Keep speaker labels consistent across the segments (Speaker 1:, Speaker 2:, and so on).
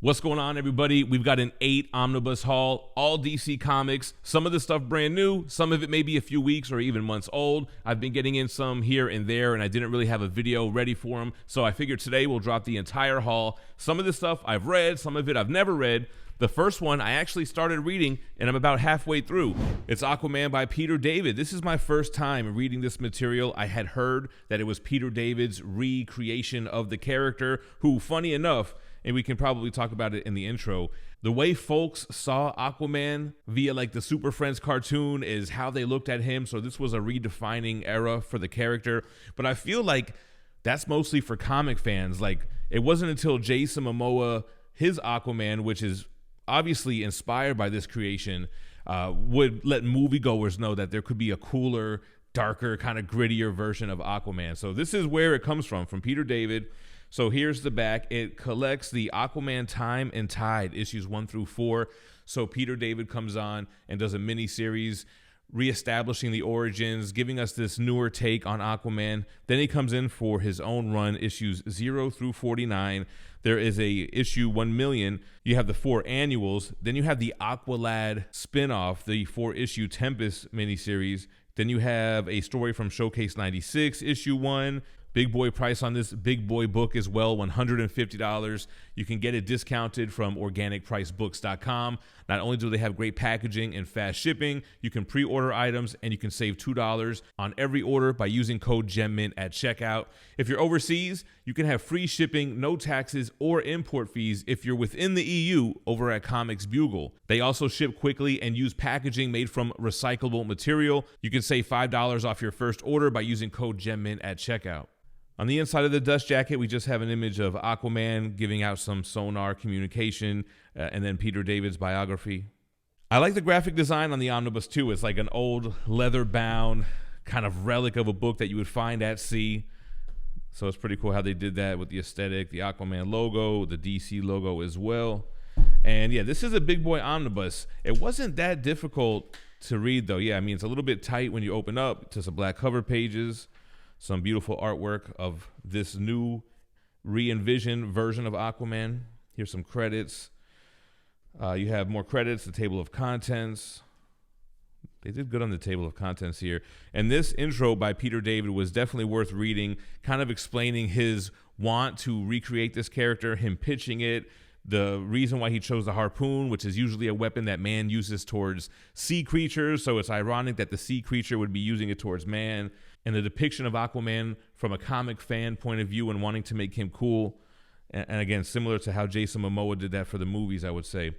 Speaker 1: What's going on, everybody? We've got an 8 omnibus haul, all DC Comics. Some of the stuff brand new, some of it may be a few weeks or even months old. I've been getting in some here and there, and I didn't really have a video ready for them, so I figured today we'll drop the entire haul. Some of this stuff I've read, some of it I've never read. The first one I actually started reading, and I'm about halfway through. It's Aquaman by Peter David. This is my first time reading this material. I had heard that it was Peter David's recreation of the character, who, funny enough, and we can probably talk about it in the intro, the way folks saw Aquaman via like the Super Friends cartoon is how they looked at him. So this was a redefining era for the character. But I feel like that's mostly for comic fans. Like, it wasn't until Jason Momoa, his Aquaman, which is obviously inspired by this creation, would let moviegoers know that there could be a cooler, darker, kind of grittier version of Aquaman. So this is where it comes from Peter David. So here's the back. It collects the Aquaman Time and Tide issues 1 through 4. So Peter David comes on and does a mini series reestablishing the origins, giving us this newer take on Aquaman. Then he comes in for his own run, issues 0 through 49. There is a issue 1 million. You have the 4 annuals. Then you have the Aqualad spinoff, the 4-issue Tempest miniseries. Then you have a story from Showcase 96, issue 1. Big boy price on this big boy book as well, $150. You can get it discounted from organicpricebooks.com. Not only do they have great packaging and fast shipping, you can pre-order items and you can save $2 on every order by using code GemMint at checkout. If you're overseas, you can have free shipping, no taxes or import fees if you're within the EU over at Comics Bugle. They also ship quickly and use packaging made from recyclable material. You can save $5 off your first order by using code GemMint at checkout. On the inside of the dust jacket, we just have an image of Aquaman giving out some sonar communication, and then Peter David's biography. I like the graphic design on the omnibus too. It's like an old leather-bound kind of relic of a book that you would find at sea. So it's pretty cool how they did that with the aesthetic, the Aquaman logo, the DC logo as well. And yeah, this is a big boy omnibus. It wasn't that difficult to read though. Yeah, I mean, it's a little bit tight when you open up to some black cover pages. Some beautiful artwork of this new re-envisioned version of Aquaman. Here's some credits. You have more credits, the table of contents. They did good on the table of contents here. And this intro by Peter David was definitely worth reading, kind of explaining his want to recreate this character, him pitching it, the reason why he chose the harpoon, which is usually a weapon that man uses towards sea creatures. So it's ironic that the sea creature would be using it towards man. And the depiction of Aquaman from a comic fan point of view and wanting to make him cool. And again, similar to how Jason Momoa did that for the movies, I would say.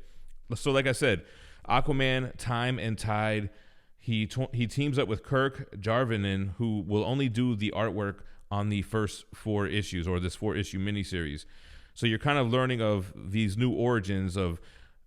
Speaker 1: So like I said, Aquaman, Time and Tide. He teams up with Kirk Jarvinen, who will only do the artwork on the first 4 issues, or this 4-issue miniseries. So you're kind of learning of these new origins of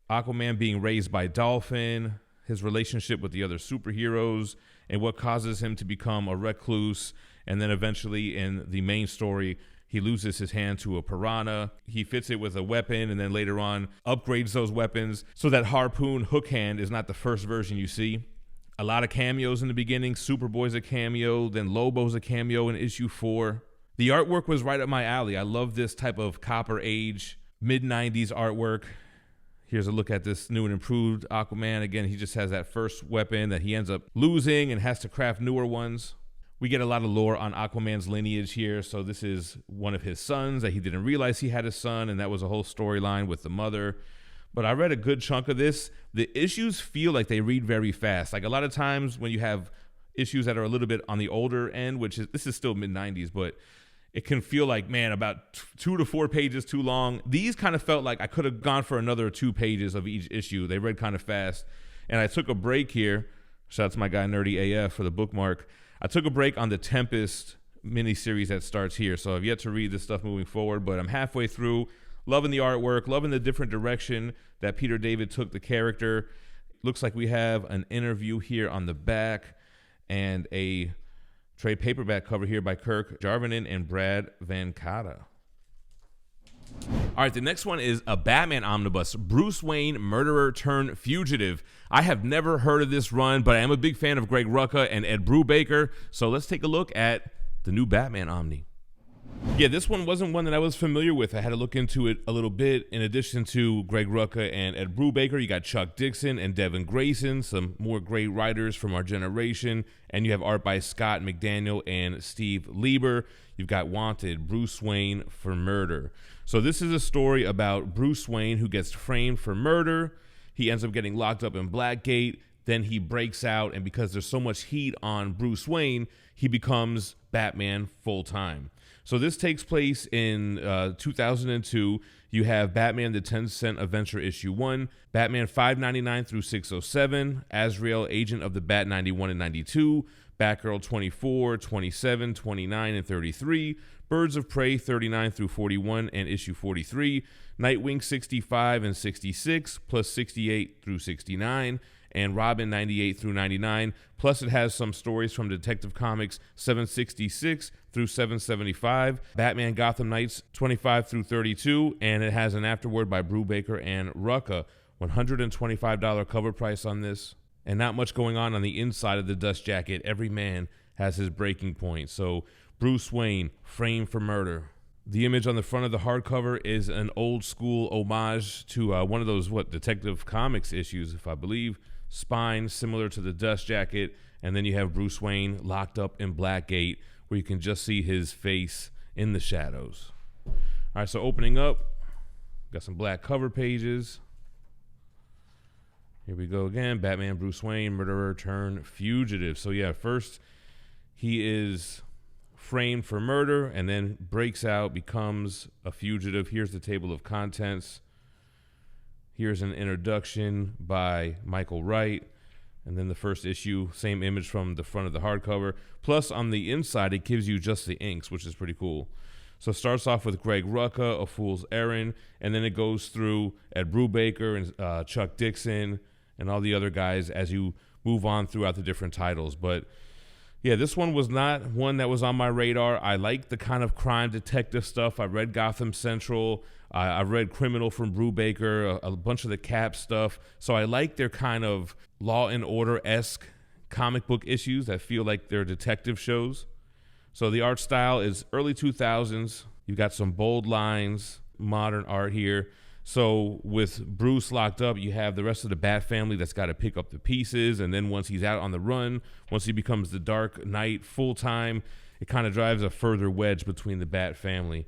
Speaker 1: Aquaman being raised by Dolphin, his relationship with the other superheroes, and what causes him to become a recluse. And then eventually in the main story, he loses his hand to a piranha. He fits it with a weapon and then later on upgrades those weapons so that harpoon hook hand is not the first version you see. A lot of cameos in the beginning. Superboy's a cameo, then Lobo's a cameo in issue 4. The artwork was right up my alley. I love this type of Copper Age, mid-90s artwork. Here's a look at this new and improved Aquaman. Again, he just has that first weapon that he ends up losing and has to craft newer ones. We get a lot of lore on Aquaman's lineage here. So this is one of his sons that he didn't realize he had a son, and that was a whole storyline with the mother. But I read a good chunk of this. The issues feel like they read very fast. Like a lot of times when you have issues that are a little bit on the older end, which is, this is still mid-90s, but it can feel like, man, about 2 to 4 pages too long. These kind of felt like I could have gone for another 2 pages of each issue. They read kind of fast. And I took a break here. Shout out to my guy Nerdy AF for the bookmark. I took a break on the Tempest miniseries that starts here. So I've yet to read this stuff moving forward, but I'm halfway through. Loving the artwork, loving the different direction that Peter David took the character. Looks like we have an interview here on the back and a trade paperback cover here by Kirk Jarvinen and Brad Van Cotta. All right, the next one is a Batman omnibus, Bruce Wayne, murderer turned fugitive. I have never heard of this run, but I am a big fan of Greg Rucka and Ed Brubaker. So let's take a look at the new Batman Omni. Yeah, this one wasn't one that I was familiar with. I had to look into it a little bit. In addition to Greg Rucka and Ed Brubaker, you got Chuck Dixon and Devin Grayson, some more great writers from our generation. And you have art by Scott McDaniel and Steve Lieber. You've got Wanted, Bruce Wayne for Murder. So this is a story about Bruce Wayne who gets framed for murder. He ends up getting locked up in Blackgate. Then he breaks out, and because there's so much heat on Bruce Wayne, he becomes Batman full-time. So this takes place in 2002. You have Batman the 10 Cent Adventure issue 1, Batman 599 through 607, Azrael Agent of the Bat 91 and 92, Batgirl 24, 27, 29, and 33, Birds of Prey 39 through 41 and issue 43, Nightwing 65 and 66, plus 68 through 69, and Robin 98 through 99, plus it has some stories from Detective Comics 766 through 775, Batman Gotham Knights 25 through 32, and it has an afterword by Brubaker and Rucka. $125 cover price on this, and not much going on the inside of the dust jacket. Every man has his breaking point. So Bruce Wayne, framed for murder. The image on the front of the hardcover is an old school homage to one of those, Detective Comics issues, if I believe. Spine similar to the dust jacket, and then you have Bruce Wayne locked up in Blackgate, where you can just see his face in the shadows. All right, so opening up, got some black cover pages. Here we go again. Batman, Bruce Wayne, murderer turned fugitive. So yeah, first he is framed for murder and then breaks out, becomes a fugitive. Here's the table of contents. Here's an introduction by Michael Wright. And then the first issue, same image from the front of the hardcover. Plus on the inside, it gives you just the inks, which is pretty cool. So it starts off with Greg Rucka, A Fool's Errand, and then it goes through Ed Brubaker and Chuck Dixon and all the other guys as you move on throughout the different titles. But yeah, this one was not one that was on my radar. I like the kind of crime detective stuff. I read Gotham Central. I read Criminal from Brubaker, a bunch of the Cap stuff. So I like their kind of Law and Order-esque comic book issues that feel like they're detective shows. So the art style is early 2000s. You've got some bold lines, modern art here. So with Bruce locked up, you have the rest of the Bat family that's got to pick up the pieces. And then once he's out on the run, once he becomes the Dark Knight full-time, it kind of drives a further wedge between the Bat family.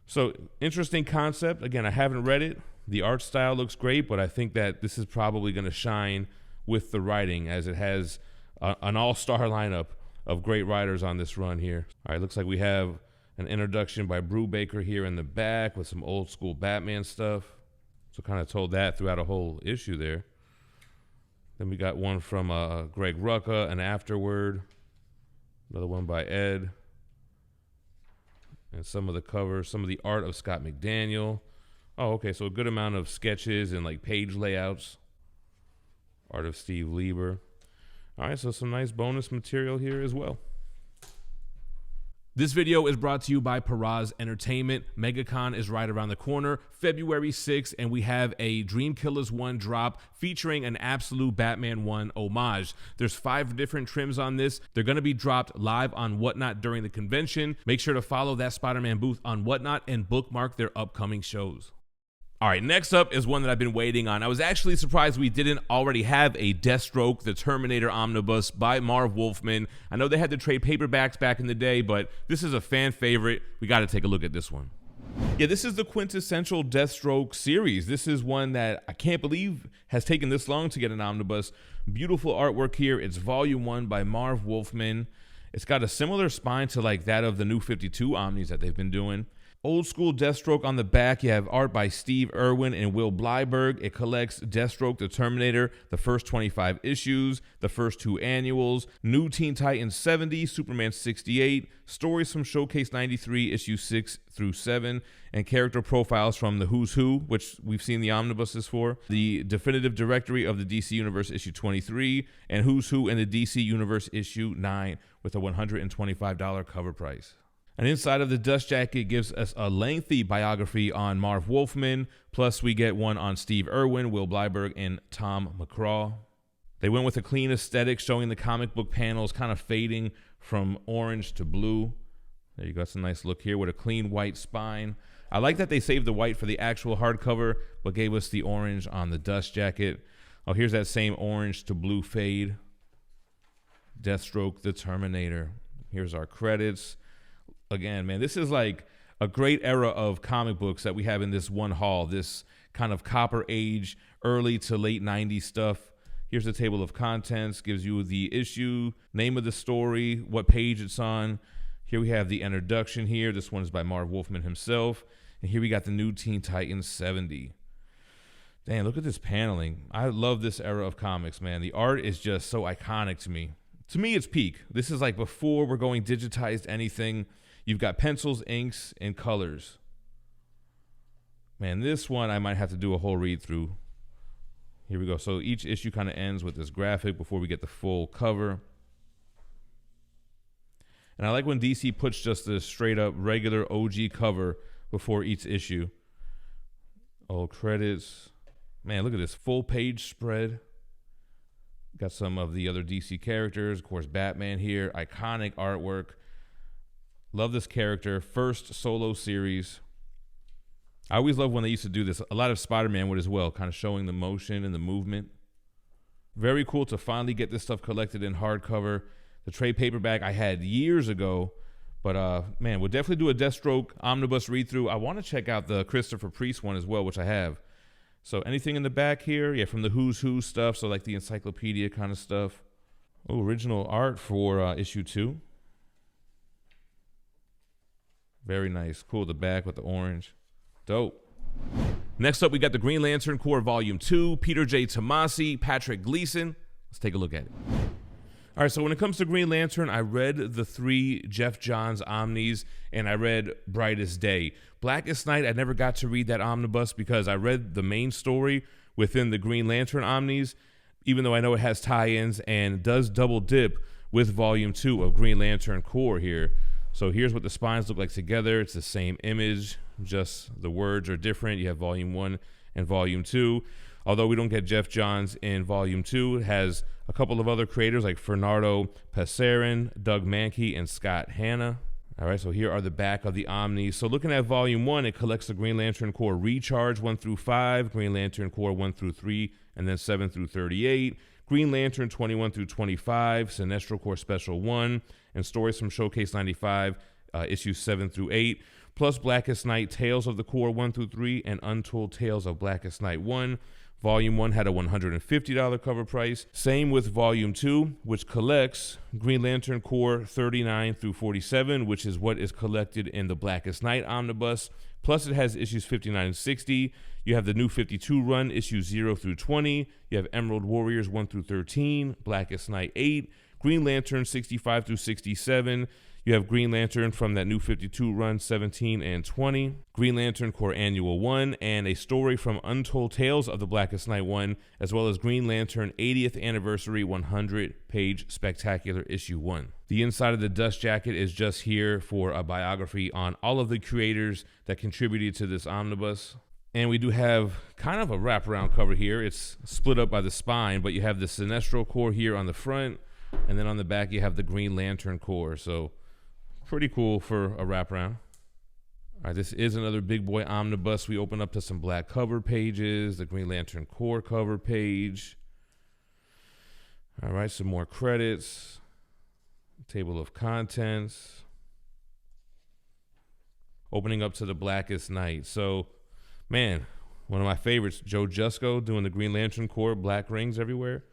Speaker 1: So interesting concept. Again, I haven't read it. The art style looks great, but I think that this is probably going to shine with the writing, as it has an all-star lineup of great writers on this run here. All right, looks like we have an introduction by Brubaker here in the back with some old school Batman stuff. So kind of told that throughout a whole issue there. Then we got one from Greg Rucka, an afterword. Another one by Ed. And some of the covers, some of the art of Scott McDaniel. Oh, okay, so a good amount of sketches and like page layouts. Art of Steve Lieber. All right, so some nice bonus material here as well. This video is brought to you by Paraz Entertainment. MegaCon is right around the corner, February 6th, and we have a Dream Killers 1 drop featuring an absolute Batman 1 homage. There's 5 different trims on this. They're going to be dropped live on Whatnot during the convention. Make sure to follow That Spider-Man Booth on Whatnot and bookmark their upcoming shows. All right, next up is one that I've been waiting on. I was actually surprised we didn't already have a Deathstroke, the Terminator Omnibus by Marv Wolfman. I know they had the trade paperbacks back in the day, but this is a fan favorite. We got to take a look at this one. Yeah, this is the quintessential Deathstroke series. This is one that I can't believe has taken this long to get an omnibus. Beautiful artwork here. It's volume 1 by Marv Wolfman. It's got a similar spine to like that of the new 52 Omnis that they've been doing. Old school Deathstroke on the back. You have art by Steve Irwin and Will Blyberg. It collects Deathstroke the Terminator, the first 25 issues, the first 2 annuals, New Teen Titans 70, Superman 68, stories from Showcase 93, issue 6 through 7, and character profiles from the Who's Who, which we've seen the omnibuses for, the Definitive Directory of the DC Universe issue 23, and Who's Who in the DC Universe issue 9 with a $125 cover price. And inside of the dust jacket gives us a lengthy biography on Marv Wolfman, plus we get one on Steve Irwin, Will Blyberg, and Tom McCraw. They went with a clean aesthetic, showing the comic book panels kind of fading from orange to blue. There you go. That's a nice look here with a clean white spine. I like that they saved the white for the actual hardcover, but gave us the orange on the dust jacket. Oh, here's that same orange to blue fade. Deathstroke, the Terminator. Here's our credits. Again, man, this is like a great era of comic books that we have in this one haul. This kind of copper age, early to late 90s stuff. Here's the table of contents, gives you the issue, name of the story, what page it's on. Here we have the introduction here. This one is by Marv Wolfman himself. And here we got the new Teen Titans 70. Damn, look at this paneling. I love this era of comics, man. The art is just so iconic to me. To me, it's peak. This is like before we're going digitized anything. You've got pencils, inks, and colors. Man, this one I might have to do a whole read through. Here we go. So each issue kind of ends with this graphic before we get the full cover. And I like when DC puts just the straight up regular OG cover before each issue. Oh, credits. Man, look at this full page spread. Got some of the other DC characters. Of course, Batman here. Iconic artwork. Love this character. First solo series. I always love when they used to do this. A lot of Spider-Man would as well, kind of showing the motion and the movement. Very cool to finally get this stuff collected in hardcover. The trade paperback I had years ago. But, man, we'll definitely do a Deathstroke Omnibus read-through. I want to check out the Christopher Priest one as well, which I have. So anything in the back here? Yeah, from the Who's Who stuff, so like the encyclopedia kind of stuff. Oh, original art for issue 2. Very nice. Cool, the back with the orange. Dope. Next up, we got the Green Lantern Corps Volume 2, Peter J. Tomasi, Patrick Gleason. Let's take a look at it. All right, so when it comes to Green Lantern, I read the 3 Jeff Johns Omnis, and I read Brightest Day. Blackest Night, I never got to read that omnibus because I read the main story within the Green Lantern Omnis, even though I know it has tie-ins and does double dip with Volume 2 of Green Lantern Corps here. So here's what the spines look like together. It's the same image, just the words are different. You have Volume 1 and Volume 2. Although we don't get Jeff Johns in Volume 2, it has a couple of other creators like Fernando Passarin, Doug Mankey, and Scott Hanna. All right, so here are the back of the Omnis. So looking at Volume 1, it collects the Green Lantern Corps Recharge 1 through 5, Green Lantern Corps 1 through 3, and then 7 through 38, Green Lantern 21 through 25, Sinestro Corps Special 1, and stories from Showcase 95, issues 7 through 8, plus Blackest Night, Tales of the Corps 1 through 3, and Untold Tales of Blackest Night 1. Volume 1 had a $150 cover price. Same with Volume 2, which collects Green Lantern Corps 39 through 47, which is what is collected in the Blackest Night Omnibus. Plus it has issues 59 and 60. You have the new 52 run, issues 0 through 20. You have Emerald Warriors 1 through 13, Blackest Night 8, Green Lantern 65 through 67. You have Green Lantern from that new 52 run, 17 and 20, Green Lantern Corps Annual 1, and a story from Untold Tales of the Blackest Night 1, as well as Green Lantern 80th Anniversary 100-page Spectacular Issue 1. The inside of the dust jacket is just here for a biography on all of the creators that contributed to this omnibus. And we do have kind of a wraparound cover here. It's split up by the spine, but you have the Sinestro Corps here on the front, and then on the back you have the Green Lantern Corps. So pretty cool for a wraparound. All right, this is another big boy omnibus. We open up to some black cover pages, the Green Lantern Corps cover page. All right, some more credits, table of contents. Opening up to the Blackest Night. So, man, one of my favorites, Joe Jusko doing the Green Lantern Corps, black rings everywhere.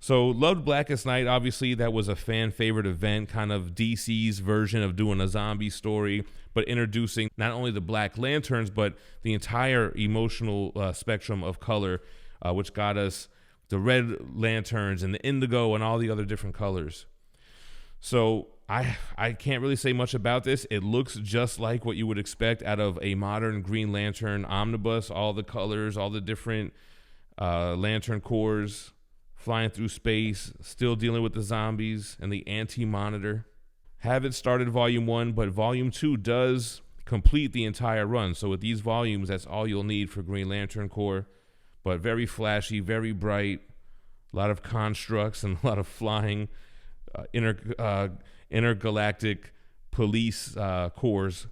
Speaker 1: So loved Blackest Night. Obviously, that was a fan favorite event, kind of DC's version of doing a zombie story, but introducing not only the Black Lanterns, but the entire emotional spectrum of color, which got us the red lanterns and the indigo and all the other different colors. So I can't really say much about this. It looks just like what you would expect out of a modern Green Lantern omnibus, all the colors, all the different lantern corps, flying through space, still dealing with the zombies and the Anti-Monitor. Haven't started Volume 1, but Volume 2 does complete the entire run. So with these volumes, that's all you'll need for Green Lantern Corps. But very flashy, very bright, a lot of constructs and a lot of flying, intergalactic police corps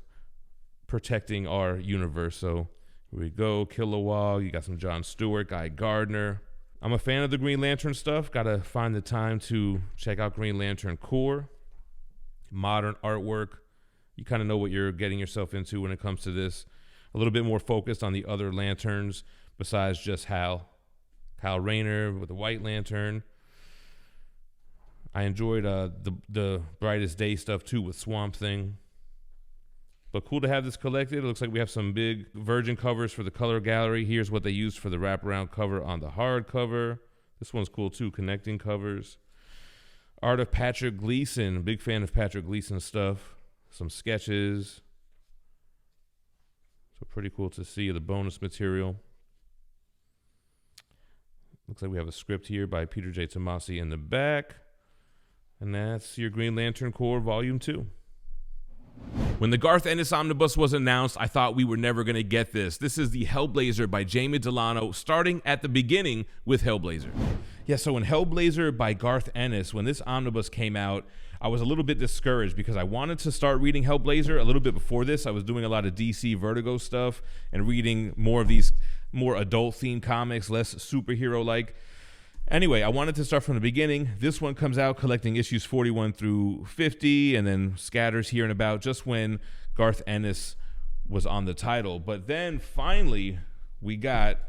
Speaker 1: protecting our universe. So here we go, Kilowog, you got some John Stewart, Guy Gardner. I'm a fan of the Green Lantern stuff. Gotta find the time to check out Green Lantern Corps. Modern artwork. You kind of know what you're getting yourself into when it comes to this. A little bit more focused on the other lanterns besides just Hal. Kyle Rayner with the White Lantern. I enjoyed the Brightest Day stuff too with Swamp Thing. But cool to have this collected. It looks like we have some big Virgin covers for the color gallery. Here's what they used for the wraparound cover on the hardcover. This one's cool too, connecting covers. Art of Patrick Gleason. Big fan of Patrick Gleason stuff. Some sketches. So pretty cool to see the bonus material. Looks like we have a script here by Peter J. Tomasi in the back. And that's your Green Lantern Corps Volume 2. When the Garth Ennis Omnibus was announced, I thought we were never going to get this. This is the Hellblazer by Jamie Delano, starting at the beginning with Hellblazer. Yeah, so in Hellblazer by Garth Ennis, when this omnibus came out, I was a little bit discouraged because I wanted to start reading Hellblazer a little bit before this. I was doing a lot of DC Vertigo stuff and reading more of these more adult-themed comics, less superhero-like. Anyway, I wanted to start from the beginning. This one comes out collecting issues 41 through 50 and then scatters here and about just when Garth Ennis was on the title. But then finally, we got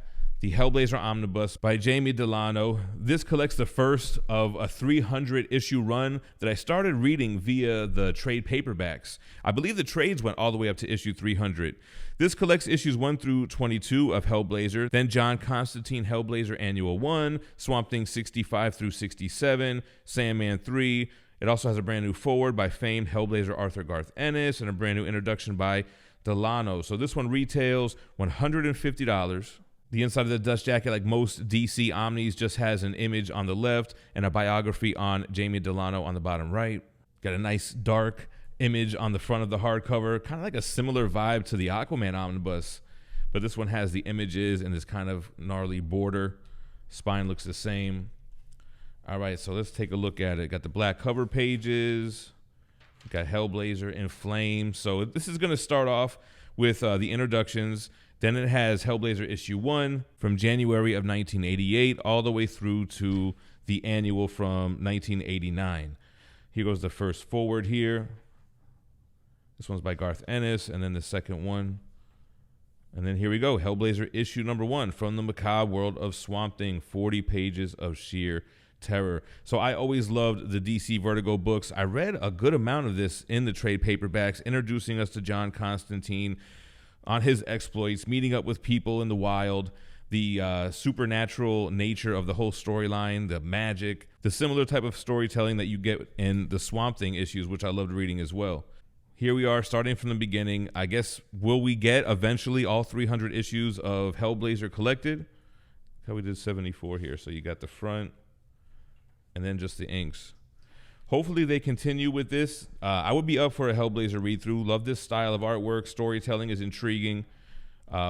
Speaker 1: the Hellblazer Omnibus by Jamie Delano. This collects the first of a 300 issue run that I started reading via the trade paperbacks. I believe the trades went all the way up to issue 300. This collects issues 1 through 22 of Hellblazer, then John Constantine Hellblazer Annual 1, Swamp Thing 65 through 67, Sandman 3. It also has a brand new forward by famed Hellblazer Arthur Garth Ennis and a brand new introduction by Delano. So this one retails $150. The inside of the dust jacket, like most DC Omnis, just has an image on the left and a biography on Jamie Delano on the bottom right. Got a nice dark image on the front of the hardcover, kind of like a similar vibe to the Aquaman Omnibus, but this one has the images and this kind of gnarly border. Spine looks the same. All right, so let's take a look at it. Got the black cover pages. Got Hellblazer in flames. So this is going to start off with the introductions. Then it has Hellblazer issue 1 from January of 1988 all the way through to the annual from 1989. Here goes the first forward here. This one's by Garth Ennis, and then the second one. And then here we go, Hellblazer issue number 1 from the macabre world of Swamp Thing, 40 pages of sheer terror. So I always loved the DC Vertigo books. I read a good amount of this in the trade paperbacks, introducing us to John Constantine on his exploits, meeting up with people in the wild, the supernatural nature of the whole storyline, the magic, the similar type of storytelling that you get in the Swamp Thing issues, which I loved reading as well. Here we are starting from the beginning. I guess, will we get eventually all 300 issues of Hellblazer collected? How we did 74 here. So you got the front and then just the inks. Hopefully they continue with this. I would be up for a Hellblazer read-through. Love this style of artwork. Storytelling is intriguing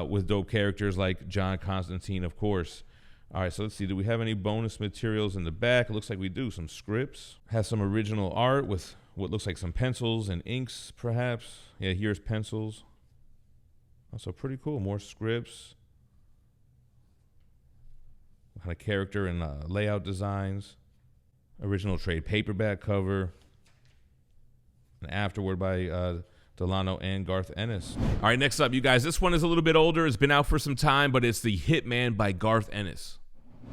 Speaker 1: with dope characters like John Constantine, of course. All right, so let's see. Do we have any bonus materials in the back? It looks like we do. Some scripts. Has some original art with what looks like some pencils and inks, perhaps. Yeah, here's pencils. Also pretty cool. More scripts. What kind of character and layout designs. Original trade paperback cover. An afterword by Delano and Garth Ennis. All right, next up, you guys. This one is a little bit older. It's been out for some time, but it's the Hitman by Garth Ennis.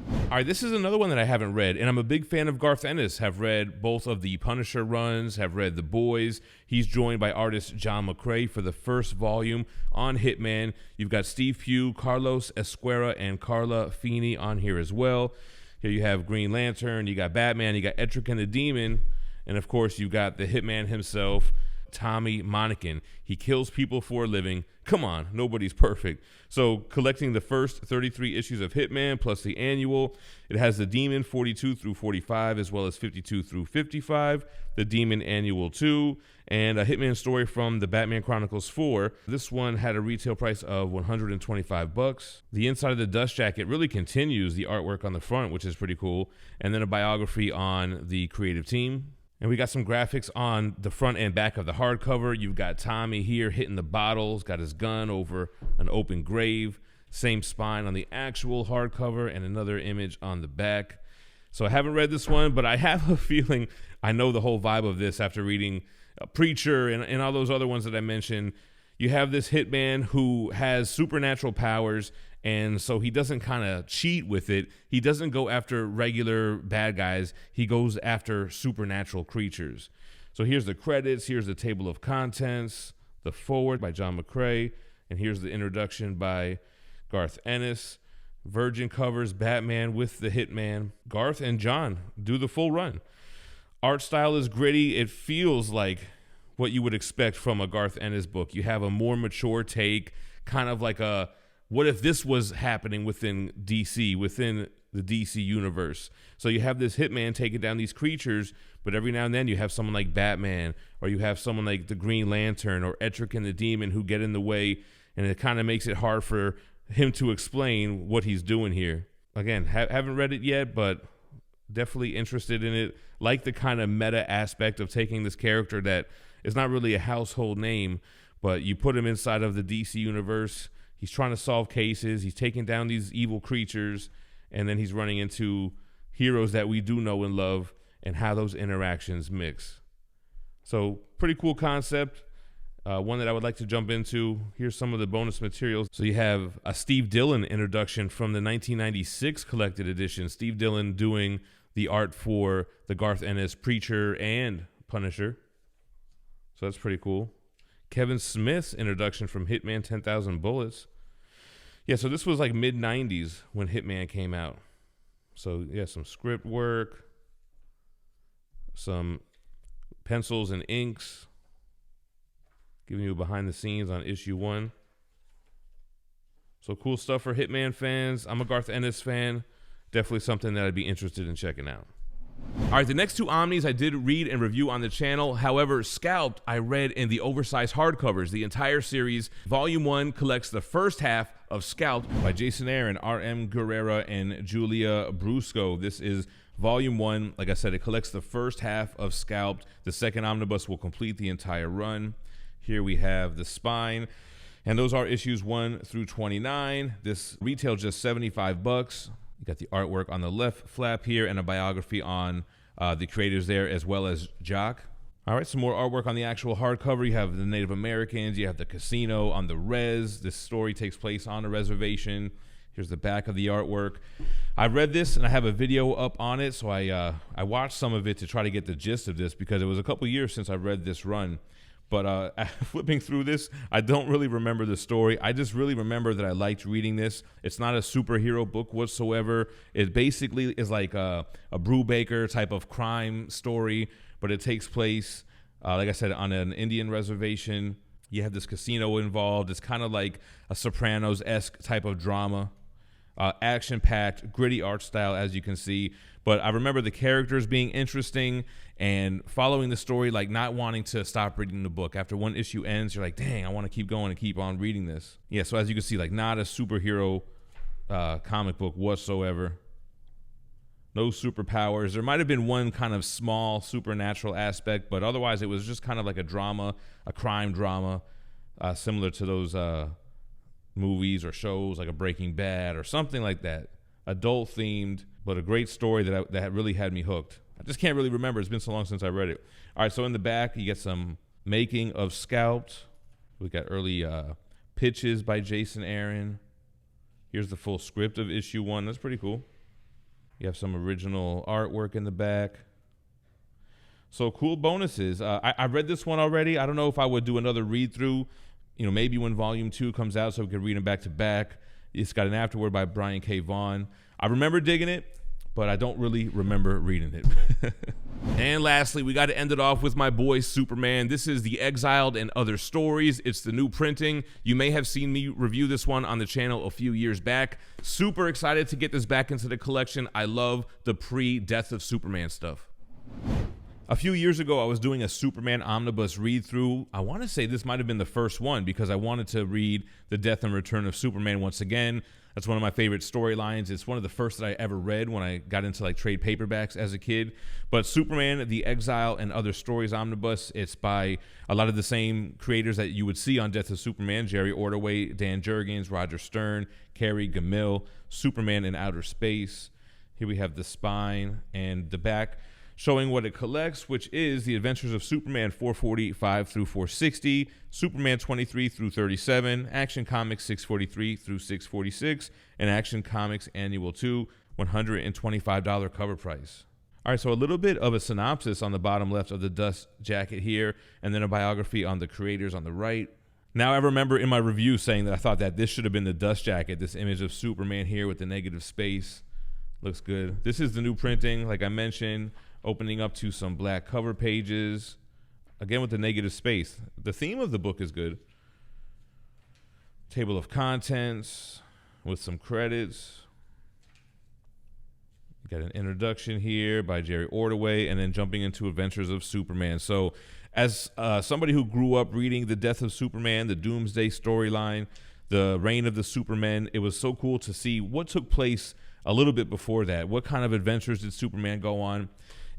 Speaker 1: All right, this is another one that I haven't read, and I'm a big fan of Garth Ennis. Have read both of the Punisher runs, have read The Boys. He's joined by artist John McCrae for the first volume on Hitman. You've got Steve Pugh, Carlos Esquera, and Carla Feeney on here as well. Here you have Green Lantern, you got Batman, you got Etrigan the Demon, and of course you got the Hitman himself, Tommy Monaghan. He kills people for a living. Come on, nobody's perfect. So collecting the first 33 issues of Hitman plus the annual, it has the Demon 42 through 45 as well as 52 through 55, the Demon Annual 2, and a Hitman story from the Batman Chronicles 4. This one had a retail price of $125. The inside of the dust jacket really continues the artwork on the front, which is pretty cool, and then a biography on the creative team. And we got some graphics on the front and back of the hardcover. You've got Tommy here hitting the bottles, got his gun over an open grave. Same spine on the actual hardcover and another image on the back. So I haven't read this one, but I have a feeling I know the whole vibe of this after reading Preacher and all those other ones that I mentioned. You have this hitman who has supernatural powers, and so he doesn't kind of cheat with it. He doesn't go after regular bad guys. He goes after supernatural creatures. So here's the credits. Here's the table of contents, the foreword by John McCrae, and here's the introduction by Garth Ennis. Virgin covers Batman with the Hitman. Garth and John do the full run. Art style is gritty. It feels like what you would expect from a Garth Ennis book. You have a more mature take, kind of like a, what if this was happening within DC, within the DC universe? So you have this hitman taking down these creatures, but every now and then you have someone like Batman, or you have someone like the Green Lantern or Etrick and the Demon who get in the way, and it kind of makes it hard for him to explain what he's doing here. Again, haven't read it yet, but definitely interested in it. Like the kind of meta aspect of taking this character that is not really a household name, but you put him inside of the DC universe. He's trying to solve cases. He's taking down these evil creatures, and then he's running into heroes that we do know and love, and how those interactions mix. So pretty cool concept. One that I would like to jump into. Here's some of the bonus materials. So you have a Steve Dillon introduction from the 1996 collected edition. Steve Dillon doing the art for the Garth Ennis Preacher and Punisher. So that's pretty cool. Kevin Smith's introduction from Hitman 10,000 Bullets. Yeah, so this was like mid-90s when Hitman came out. So yeah, some script work, some pencils and inks, giving you a behind the scenes on issue 1. So cool stuff for Hitman fans. I'm a Garth Ennis fan. Definitely something that I'd be interested in checking out. All right, the next 2 Omnis I did read and review on the channel. However, Scalped I read in the oversized hardcovers. The entire series, Volume 1, collects the first half of Scalped by Jason Aaron, R.M. Guerrera, and Julia Brusco. This is Volume 1. Like I said, it collects the first half of Scalped. The second omnibus will complete the entire run. Here we have the spine, and those are issues 1 through 29. This retails just $75. You got the artwork on the left flap here and a biography on the creators there, as well as Jock. All right, some more artwork on the actual hardcover. You have the Native Americans. You have the casino on the res. This story takes place on a reservation. Here's the back of the artwork. I read this and I have a video up on it, so I watched some of it to try to get the gist of this because it was a couple years since I read this run. But flipping through this, I don't really remember the story. I just really remember that I liked reading this. It's not a superhero book whatsoever. It basically is like a Brubaker type of crime story, but it takes place, like I said, on an Indian reservation. You have this casino involved. It's kind of like a Sopranos-esque type of drama. Action-packed, gritty art style, as you can see. But I remember the characters being interesting and following the story, like not wanting to stop reading the book. After one issue ends, you're like, dang, I want to keep going and keep on reading this. Yeah, so as you can see, like not a superhero comic book whatsoever. No superpowers. There might have been one kind of small supernatural aspect, but otherwise it was just kind of like a drama, a crime drama, similar to those movies or shows like a Breaking Bad or something like that. Adult themed, but a great story that really had me hooked. I just can't really remember. It's been so long since I read it. All right, so in the back, you get some making of Scalped. We got early pitches by Jason Aaron. Here's the full script of issue 1. That's pretty cool. You have some original artwork in the back. So cool bonuses. I read this one already. I don't know if I would do another read through, maybe when volume 2 comes out so we could read them back to back. It's got an afterword by Brian K. Vaughan. I remember digging it, but I don't really remember reading it. And lastly, we got to end it off with my boy Superman. This is The Exiled and Other Stories. It's the new printing. You may have seen me review this one on the channel a few years back. Super excited to get this back into the collection. I love the pre-Death of Superman stuff. A few years ago, I was doing a Superman omnibus read-through. I want to say this might have been the first one because I wanted to read The Death and Return of Superman once again. That's one of my favorite storylines. It's one of the first that I ever read when I got into like trade paperbacks as a kid. But Superman, The Exile, and Other Stories Omnibus, it's by a lot of the same creators that you would see on Death of Superman: Jerry Ordway, Dan Jurgens, Roger Stern, Kerry Gammill, Superman in Outer Space. Here we have the spine and the back showing what it collects, which is The Adventures of Superman 445 through 460, Superman 23 through 37, Action Comics 643 through 646, and Action Comics Annual 2, $125 cover price. All right, so a little bit of a synopsis on the bottom left of the dust jacket here, and then a biography on the creators on the right. Now, I remember in my review saying that I thought that this should have been the dust jacket, this image of Superman here with the negative space. Looks good. This is the new printing, like I mentioned, opening up to some black cover pages, again with the negative space. The theme of the book is good. Table of contents with some credits. Got an introduction here by Jerry Ordway, and then jumping into Adventures of Superman. So as somebody who grew up reading the Death of Superman, the Doomsday storyline, the Reign of the Supermen, it was so cool to see what took place a little bit before that. What kind of adventures did Superman go on?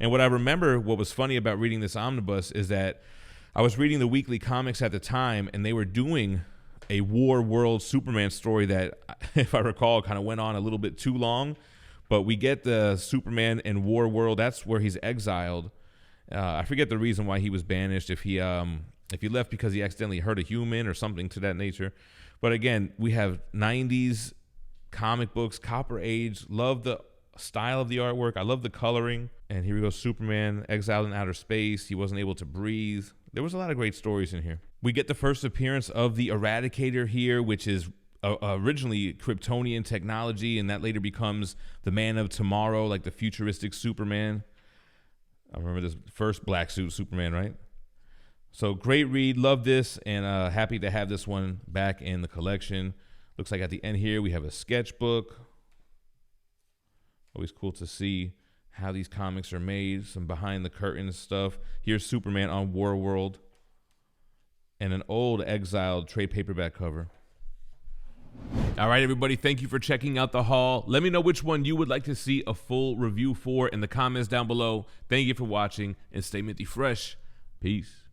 Speaker 1: And what I remember, what was funny about reading this omnibus is that I was reading the weekly comics at the time, and they were doing a War World Superman story that, if I recall, kind of went on a little bit too long. But we get the Superman in War World. That's where he's exiled. I forget the reason why he was banished, if he left because he accidentally hurt a human or something to that nature. But again, we have 90s comic books, Copper Age. Love the style of the artwork. I love the coloring. And here we go, Superman exiled in outer space. He wasn't able to breathe. There was a lot of great stories in here. We get the first appearance of the Eradicator here, which is originally Kryptonian technology, and that later becomes the Man of Tomorrow, like the futuristic Superman. I remember this first black suit Superman, right? So great read, love this, and happy to have this one back in the collection. Looks like at the end here we have a sketchbook. Always cool to see how these comics are made, some behind the curtains stuff. Here's Superman on War World, and an old exiled trade paperback cover. All right, everybody, thank you for checking out the haul. Let me know which one you would like to see a full review for in the comments down below. Thank you for watching, and stay minty fresh. Peace.